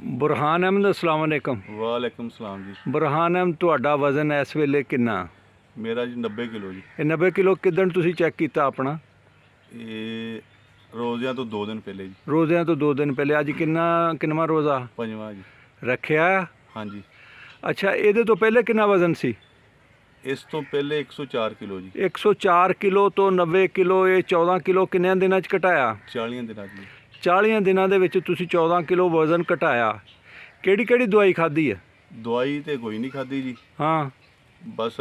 बुरहान अहमद अस्सलाम वालेकुम। वालेकुम सलाम जी। बुरहान अहमद ਤੁਹਾਡਾ ਵਜ਼ਨ ਇਸ ਵੇਲੇ ਕਿੰਨਾ? मेरा जी 90 किलो जी। ਇਹ 90 ਕਿਲੋ ਕਿਦਣ ਤੁਸੀਂ ਚੈੱਕ ਕੀਤਾ ਆਪਣਾ? ये रोज़ियां तो 2 दिन पहले जी। ਰੋਜ਼ਿਆਂ ਤੋਂ 2 ਦਿਨ ਪਹਿਲੇ। ਅੱਜ ਕਿੰਨਵਾਂ ਰੋਜ਼ਾ 5वां जी। ਰੱਖਿਆ? हाँ जी। ਅੱਛਾ, ਇਹਦੇ ਤੋਂ ਪਹਿਲੇ ਕਿੰਨਾ ਵਜ਼ਨ ਸੀ? इस तो पहले 104 किलो जी। 104 ਕਿਲੋ ਤੋਂ 90 ਕਿਲੋ, ਇਹ 14 ਕਿਲੋ ਕਿੰਨਿਆਂ ਦਿਨਾਂ 'ਚ ਘਟਾਇਆ? 40 दिन जी। 40 ਦਿਨਾਂ ਦੇ ਵਿੱਚ ਤੁਸੀਂ 14 ਕਿਲੋ ਵਜ਼ਨ ਘਟਾਇਆ। ਕਿਹੜੀ ਕਿਹੜੀ ਦਵਾਈ ਖਾਧੀ ਹੈ? दवाई तो कोई नहीं खाधी जी। ਹਾਂ। बस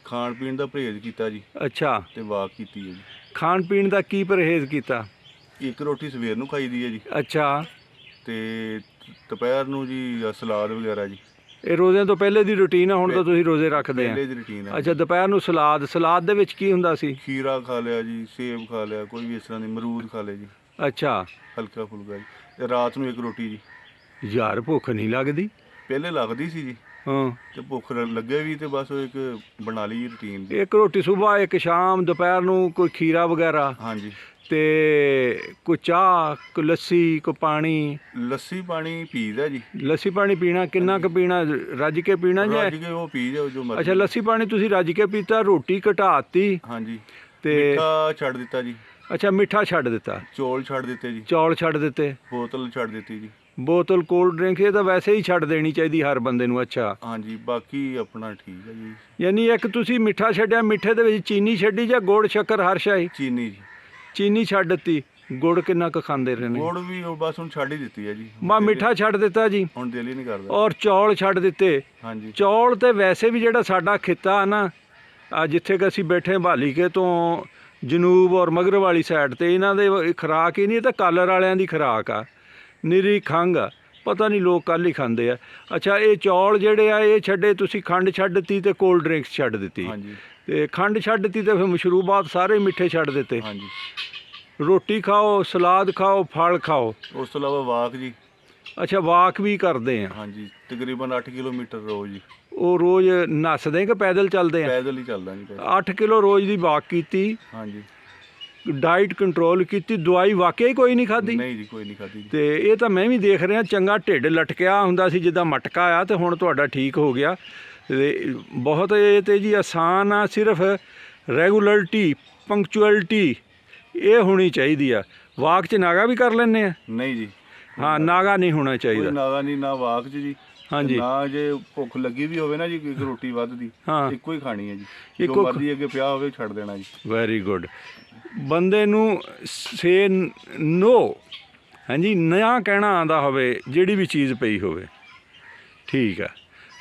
खाण पीण का परहेज किया जी ਅੱਛਾ, ते वाक की है जी। ਖਾਣ ਪੀਣ ਦਾ ਕੀ ਪਰਹੇਜ਼ ਕੀਤਾ? एक रोटी सवेर नूं खाई दी है जी ਅੱਛਾ, ते दोपहर नूं जी सलाद वगैरह जी। ਇਹ ਰੋਜ਼ਿਆਂ ਤੋਂ ਪਹਿਲੇ ਦੀ ਰੁਟੀਨ ਹੈ? ਹੁਣ ਤਾਂ ਤੁਸੀਂ ਰੋਜ਼ੇ ਰੱਖਦੇ ਆ। पहले दी रूटीन है। ਅੱਛਾ, ਦੁਪਹਿਰ ਨੂੰ ਸਲਾਦ ਦੇ ਵਿੱਚ ਕੀ ਹੁੰਦਾ ਸੀ? खीरा खा लिया जी, सेब खा लिया, कोई भी इस तरह की मरूद खा लिया जी, ਅੱਛਾ हल्का फुल्का जी। ते रात नूं एक रोटी जी। ਯਾਰ, ਭੁੱਖ ਨਹੀਂ ਲੱਗਦੀ? ਪਹਿਲੇ ਲੱਗਦੀ ਸੀ ਜੀ ਹਾਂ। ਤੇ ਭੁੱਖ ਲੱਗੇ ਵੀ ਤੇ ਬਸ ਇੱਕ ਬਣਾ ਲਈ ਰੁਟੀਨ ਦੀ। ਇੱਕ ਰੋਟੀ ਸਵੇਰ, ਇੱਕ ਸ਼ਾਮ, ਦੁਪਹਿਰ ਨੂੰ ਕੋਈ ਖੀਰਾ ਵਗੈਰਾ, ਹਾਂਜੀ। ਤੇ ਕੋਈ ਚਾਹ, ਕੋਈ ਲੱਸੀ, ਕੋਈ ਪਾਣੀ? ਲੱਸੀ ਪਾਣੀ ਪੀਦਾ ਜੀ। ਲੱਸੀ ਪਾਣੀ ਪੀਣਾ ਕਿੰਨਾ ਕੁ ਪੀਣਾ? ਰੱਜ ਕੇ ਪੀਣਾ ਜਾਂ? ਰੱਜ ਕੇ ਉਹ ਪੀ ਜਾਓ ਜੋ ਮਰਜ਼ੀ। ਅੱਛਾ, ਲੱਸੀ ਪਾਣੀ ਤੁਸੀਂ ਰੱਜ ਕੇ ਪੀਤਾ, ਰੋਟੀ ਘਟਾਤੀ ਹਾਂਜੀ। ਤੇ ਮਿੱਠਾ ਛੱਡ ਦਿੱਤਾ ਜੀ। ਅੱਛਾ, ਮਿੱਠਾ ਛੱਡ ਦਿੱਤਾ, ਚੌਲ ਛੱਡ ਦਿੱਤੇ ਜੀ, ਚੌਲ ਛੱਡ ਦਿੱਤੇ, ਬੋਤਲ ਛੱਡ ਦਿੱਤੀ ਜੀ। ਬੋਤਲ ਕੋਲਡ ਡਰਿੰਕ ਇਹ ਤਾਂ ਵੈਸੇ ਹੀ ਛੱਡ ਦੇਣੀ ਚਾਹੀਦੀ ਹਰ ਬੰਦੇ ਨੂੰ। ਅੱਛਾ, ਹਾਂਜੀ, ਬਾਕੀ ਆਪਣਾ ਠੀਕ ਹੈ ਜੀ। ਯਾਨੀ ਇੱਕ ਤੁਸੀਂ ਮਿੱਠਾ ਛੱਡਿਆ, ਮਿੱਠੇ ਦੇ ਵਿੱਚ ਚੀਨੀ ਛੱਡੀ ਜਾਂ ਗੁੜ ਸ਼ੱਕਰ ਹਰ ਸ਼ਾਈ? ਚੀਨੀ ਜੀ। ਚੀਨੀ ਛੱਡ ਦਿੱਤੀ। ਗੁੜ ਕਿੰਨਾ ਕੁ ਖਾਂਦੇ ਰਹੇ ਨੇ? ਗੁੜ ਵੀ ਉਹ ਬਸ ਹੁਣ ਛੱਡ ਹੀ ਦਿੱਤੀ ਹੈ ਜੀ। ਮਿੱਠਾ ਛੱਡ ਦਿੱਤਾ ਜੀ। ਹੁਣ ਦਿਲ ਹੀ ਨਹੀਂ ਕਰਦਾ। ਔਰ ਚੌਲ ਛੱਡ ਦਿੱਤੇ। ਹਾਂਜੀ। ਚੌਲ ਤੇ ਵੈਸੇ ਵੀ ਜਿਹੜਾ ਸਾਡਾ ਖਿੱਤਾ ਨਾ, ਜਿੱਥੇ ਕਿ ਅਸੀਂ ਬੈਠੇ ਭਾਲੀਕੇ ਤੋਂ ਜਨੂਬ ਔਰ ਮਗਰਬ ਵਾਲੀ ਸਾਈਡ ਤੇ, ਇਹਨਾਂ ਦੇ ਖੁਰਾਕ ਹੀ ਨਹੀਂ, ਇਹ ਤਾਂ ਕਾਲਰ ਵਾਲਿਆਂ ਦੀ ਖੁਰਾਕ ਆ, ਨਿਰੀ ਖੰਘ ਆ। ਪਤਾ ਨਹੀਂ ਲੋਕ ਕੱਲ੍ਹ ਹੀ ਖਾਂਦੇ ਆ। ਅੱਛਾ, ਇਹ ਚੌਲ ਜਿਹੜੇ ਆ ਇਹ ਛੱਡੇ ਤੁਸੀਂ, ਖੰਡ ਛੱਡ ਦਿੱਤੀ ਤੇ ਕੋਲਡ ਡਰਿੰਕਸ ਛੱਡ ਦਿੱਤੀ। ਹਾਂਜੀ। ਤੇ ਖੰਡ ਛੱਡ ਦਿੱਤੀ ਤੇ ਫਿਰ ਮਸ਼ਰੂਬਾਤ ਸਾਰੇ ਮਿੱਠੇ ਛੱਡ ਦਿੱਤੇ। ਹਾਂਜੀ। ਰੋਟੀ ਖਾਓ, ਸਲਾਦ ਖਾਓ, ਫਲ ਖਾਓ। ਉਸ ਤੋਂ ਇਲਾਵਾ ਵਾਕ ਜੀ। ਅੱਛਾ, ਵਾਕ ਵੀ ਕਰਦੇ ਆ? ਹਾਂਜੀ, ਤਕਰੀਬਨ 8 ਕਿਲੋਮੀਟਰ ਰੋਜ਼ ਜੀ। ਉਹ ਰੋਜ਼ ਨੱਸਦੇ ਕਿ ਪੈਦਲ ਚੱਲਦੇ ਆ? ਪੈਦਲ ਹੀ ਚੱਲਦਾ ਜੀ। 8 ਕਿਲੋ ਰੋਜ਼ ਦੀ ਵਾਕ ਕੀਤੀ। ਹਾਂਜੀ। ਡਾਈਟ ਕੰਟਰੋਲ ਕੀਤੀ। ਦਵਾਈ ਵਾਕਿਆ ਹੀ ਕੋਈ ਨਹੀਂ ਖਾਧੀ? ਨਹੀਂ ਜੀ, ਕੋਈ ਨਹੀਂ ਖਾਧੀ। ਤੇ ਇਹ ਤਾਂ ਮੈਂ ਵੀ ਦੇਖ ਰਿਹਾ, ਚੰਗਾ ਢਿੱਡ ਲਟਕਿਆ ਹੁੰਦਾ ਸੀ ਜਿੱਦਾਂ ਮਟਕਾ ਆ, ਤੇ ਹੁਣ ਤੁਹਾਡਾ ਠੀਕ ਹੋ ਗਿਆ। ਤੇ ਬਹੁਤ ਇਹ ਤੇ ਜੀ ਆਸਾਨ ਆ, ਸਿਰਫ ਰੈਗੂਲਰਿਟੀ, ਪੰਕਚੁਅਲਿਟੀ ਇਹ ਹੋਣੀ ਚਾਹੀਦੀ ਆ। ਵਾਕ 'ਚ ਨਾਗਾ ਵੀ ਕਰ ਲੈਂਦੇ ਆ? ਨਹੀਂ ਜੀ। ਹਾਂ, ਨਾਗਾ ਨਹੀਂ ਹੋਣਾ ਕੋਈ ਚਾਹੀਦਾ। ਨਾਗਾ ਨਹੀਂ, ਨਾ ਵਾਕ 'ਚ ਜੀ। ਹਾਂਜੀ। ਨਾ ਜੇ ਭੁੱਖ ਲੱਗੀ ਵੀ ਹੋਵੇ ਨਾ ਜੀ, ਇੱਕ ਰੋਟੀ ਵੱਧਦੀ, ਹਾਂ, ਇੱਕੋ ਹੀ ਖਾਣੀ ਹੈ ਜੀ। ਇੱਕੋ ਜੋ ਮਰਜ਼ੀ ਅੱਗੇ ਪਿਆ ਹੋਵੇ ਛੱਡ ਦੇਣਾ ਜੀ। Very good. ਬੰਦੇ ਨੂੰ ਸੇ ਨੋ, ਹਾਂਜੀ, ਨਾ ਕਹਿਣਾ ਆਉਂਦਾ ਹੋਵੇ ਜਿਹੜੀ ਵੀ ਚੀਜ਼ ਪਈ ਹੋਵੇ। ਠੀਕ ਹੈ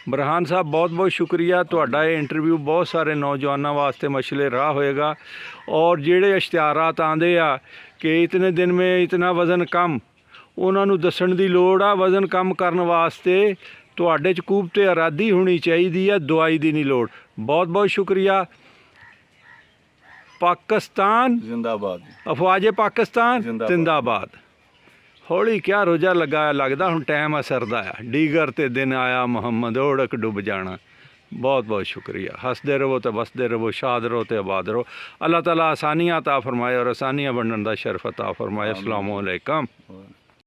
ਬੁਰਹਾਨ ਸਾਹਿਬ, ਬਹੁਤ ਬਹੁਤ ਸ਼ੁਕਰੀਆ ਤੁਹਾਡਾ। ਇਹ ਇੰਟਰਵਿਊ ਬਹੁਤ ਸਾਰੇ ਨੌਜਵਾਨਾਂ ਵਾਸਤੇ ਮਸ਼ਲੇ ਰਾਹ ਹੋਏਗਾ। ਔਰ ਜਿਹੜੇ ਇਸ਼ਤਿਹਾਰਾਤ ਆਉਂਦੇ ਆ ਕਿ ਇਤਨੇ ਦਿਨ ਮੇਂ ਇਤਨਾ ਵਜ਼ਨ ਕਮ, ਉਹਨਾਂ ਨੂੰ ਦੱਸਣ ਦੀ ਲੋੜ ਆ। ਵਜ਼ਨ ਕਮ ਕਰਨ ਵਾਸਤੇ ਤੁਹਾਡੇ 'ਚ ਕੂਵਤ ਇਰਾਦੀ ਹੋਣੀ ਚਾਹੀਦੀ ਆ, ਦਵਾਈ ਦੀ ਨਹੀਂ ਲੋੜ। ਬਹੁਤ ਬਹੁਤ ਸ਼ੁਕਰੀਆ। ਪਾਕਿਸਤਾਨ ਜ਼ਿੰਦਾਬਾਦ। ਅਫਵਾਜ ਪਾਕਿਸਤਾਨ ਜ਼ਿੰਦਾਬਾਦ। ਜ਼ਿੰਦਾਬਾਦ। ਹੌਲੀ ਕਿਆ ਰੋਜ਼ਾ ਲਗਾਇਆ, ਲੱਗਦਾ ਹੁਣ ਟਾਈਮ ਅਸਰ ਦਾ ਆ। ਡੀਗਰ ਤੇ ਦਿਨ ਆਇਆ ਮੁਹੰਮਦ, ਓੜਕ ਡੁੱਬ ਜਾਣਾ। ਬਹੁਤ ਬਹੁਤ ਸ਼ੁਕਰੀਆ। ਹੱਸਦੇ ਰਹੋ ਤੇ ਵਸਦੇ ਰਹੋ, ਸ਼ਾਦ ਰਹੋ ਤੇ ਆਬਾਦ ਰਹੋ। ਅੱਲਾਹ ਤਾਲਾ ਆਸਾਨੀਆਂ ਅਤਾ ਫਰਮਾਏ ਔਰ ਆਸਾਨੀਆਂ ਵੰਡਣ ਦਾ ਸ਼ਰਫ ਅਤਾ ਫਰਮਾਏ। ਅਸਲਾਮੁ ਅਲੈਕਮ।